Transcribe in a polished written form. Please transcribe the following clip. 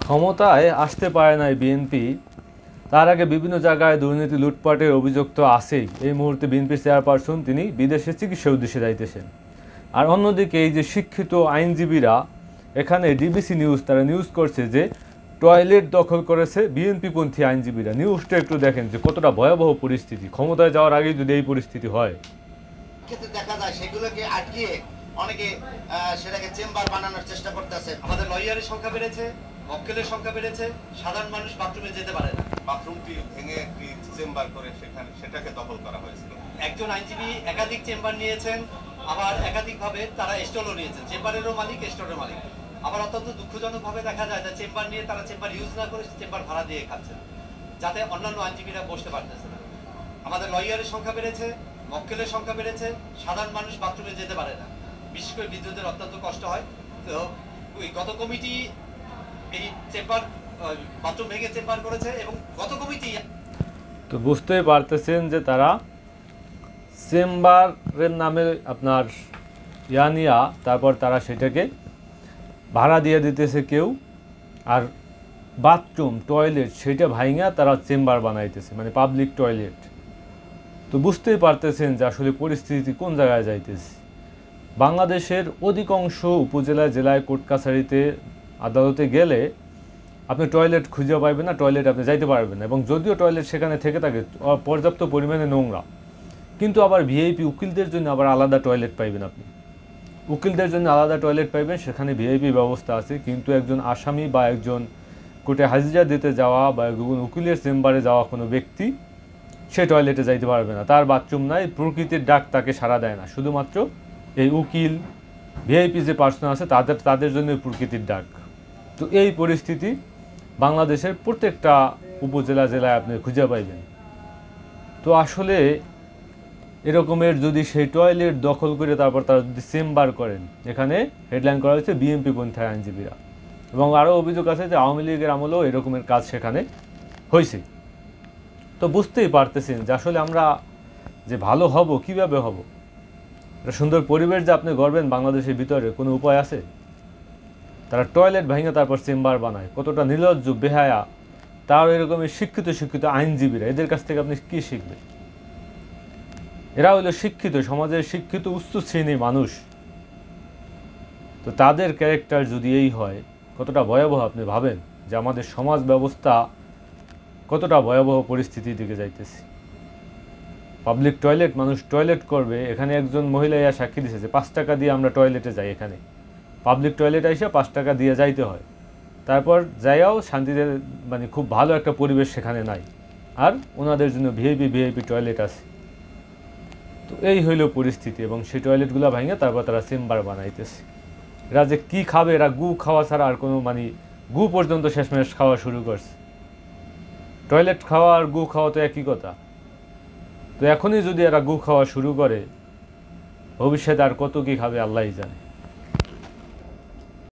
ক্ষমতায় আসতে পারে নাই বিএনপি, তার আগে বিভিন্ন জায়গায় দুর্নীতি লুটপাটের অভিযোগ তো আছেই। এই মুহূর্তে বিএনপির চেয়ারপারসন তিনি বিদেশে চিকিৎসা উদ্দেশ্যে যাইতেছেন। আর অন্যদিকে এই যে শিক্ষিত আইনজীবীরা, এখানে ডিবিসি নিউজ তারা নিউজ করছে যে টয়লেট দখল করেছে বিএনপিপন্থী আইনজীবীরা। নিউজটা একটু দেখেন যে কতটা ভয়াবহ পরিস্থিতি। ক্ষমতায় যাওয়ার আগেই যদি এই পরিস্থিতি হয়, ক্ষেত্রে দেখা যায় সেগুলোকে আটকিয়ে অনেকে সেটাকে চেম্বার বানানোর চেষ্টা করতেছে। আমাদের লয়ারের সংখ্যা বেড়েছে, মক্কেলের সংখ্যা বেড়েছে, সাধারণ মানুষ বাথরুমে যেতে পারে না। বাথরুমটি ভেঙে একটি চেম্বার করে সেটাকে দখল করা হয়েছিল। একজন আইনজীবী একাধিক চেম্বার নিয়েছেন, আবার একাধিকভাবে তারা স্টলও নিয়েছেন। চেম্বারেরও মালিক, স্টলের মালিক। আবার অত্যন্ত দুঃখজনকভাবে দেখা যায় যে চেম্বার নিয়ে তারা চেম্বার ইউজ না করে চেম্বার ভাড়া দিয়ে খাচ্ছেন, যাতে অন্যান্য আইনজীবীরা বসতে পারতেছে না। আমাদের লয়ারের সংখ্যা বেড়েছে, মক্কেলের সংখ্যা বেড়েছে, সাধারণ মানুষ বাথরুমে যেতে পারে না। বিশেষ করে বিদ্যুতের অত্যন্ত কষ্ট হয়। তো ওই গত কমিটি এই চেম্বার বাথরুম ভেঙে চেম্বার করেছে এবং গত কমিটি তো বুঝতেই পারতেছেন যে তারা চেম্বারের নামে আপনার নিয়া তারপর তারা সেটাকে ভাড়া দিয়ে দিতেছে কেউ, আর বাথরুম টয়লেট সেটা ভাঙা তারা চেম্বার বানাইতেছে, মানে পাবলিক টয়লেট। তো বুঝতেই পারতেছেন যে আসলে পরিস্থিতি কোন জায়গায় যাইতেছে। বাংলাদেশের অধিকাংশ উপজেলা, জেলায়, কোর্ট কাছারিতে, আদালতে গেলে আপনি টয়লেট খুঁজে পাইবেন না, টয়লেট আপনি যাইতে পারবেন না। এবং যদিও টয়লেট সেখানে থেকে থাকে পর্যাপ্ত পরিমাণে নোংরা, কিন্তু আবার ভিআইপি উকিলদের জন্য আবার আলাদা টয়লেট পাইবেন। আপনি উকিলদের জন্য আলাদা টয়লেট পাইবেন, সেখানে ভিআইপি ব্যবস্থা আছে। কিন্তু একজন আসামি বা একজন কোর্টে হাজিরা দিতে যাওয়া বা একজন উকিলের চেম্বারে যাওয়া কোনো ব্যক্তি সে টয়লেটে যাইতে পারবে না। তার বাথরুম নাই, প্রকৃতির ডাক তাকে সাড়া দেয় না। শুধুমাত্র এই উকিল, ভিআইপি যে পার্সন আছে তাদের জন্য প্রকৃতির ডাক। তো এই পরিস্থিতি বাংলাদেশের প্রত্যেকটা উপজেলা, জেলায় আপনি খুঁজে পাইবেন। তো আসলে এরকমের যদি সেই টয়লেট দখল করে তারপর তারা যদি চেম্বার করেন, এখানে হেডলাইন করা হয়েছে বিএনপিপন্থী আইনজীবীরা, এবং আরও অভিযোগ আছে যে আওয়ামী লীগের আমলেও এরকমের কাজ সেখানে হয়েছে। তো বুঝতেই পারতেছেন যে আসলে আমরা যে ভালো হব, কিভাবে হব, একটা সুন্দর পরিবেশ যে আপনি গড়বেন বাংলাদেশের ভিতরে, কোনো উপায় আছে? তারা টয়লেট ভেঙে তারপর চেম্বার বানায়, কতটা নির্লজ্জ, বেহায়া। তার এরকমের শিক্ষিত আইনজীবীরা, এদের কাছ থেকে আপনি কী শিখবেন? এরা হলো শিক্ষিত, সমাজের শিক্ষিত উচ্চ শ্রেণীর মানুষ। তো তাদের ক্যারেক্টার যদি এই হয়, কতটা ভয়াবহ আপনি ভাবেন যে আমাদের সমাজ ব্যবস্থা কতটা ভয়াবহ পরিস্থিতির দিকে যাইতেছে। পাবলিক টয়লেট, মানুষ টয়লেট করবে, এখানে একজন মহিলা ইয়া সাক্ষী দিয়েছে যে 5 টাকা দিয়ে আমরা টয়লেটে যাই। এখানে পাবলিক টয়লেট এসে 5 টাকা দিয়ে যাইতে হয়, তারপর যাইয়াও শান্তিতে, মানে খুব ভালো একটা পরিবেশ সেখানে নাই। আর ওনাদের জন্য ভিআইপি টয়লেট আছে। তো এই হইল পরিস্থিতি, এবং সেই টয়লেটগুলো ভাঙে তারপর তারা চেম্বার বানাইতেছে। এরা যে কী খাবে, এরা গু খাওয়া ছাড়া আর কোনো, মানে গু পর্যন্ত শেষমেশ খাওয়া শুরু করছে। টয়লেট খাওয়া আর গু খাওয়া তো একই কথা। তো এখনই যদি এরা গু খাওয়া শুরু করে, ভবিষ্যতে আর কত কী খাবে আল্লাহই জানে।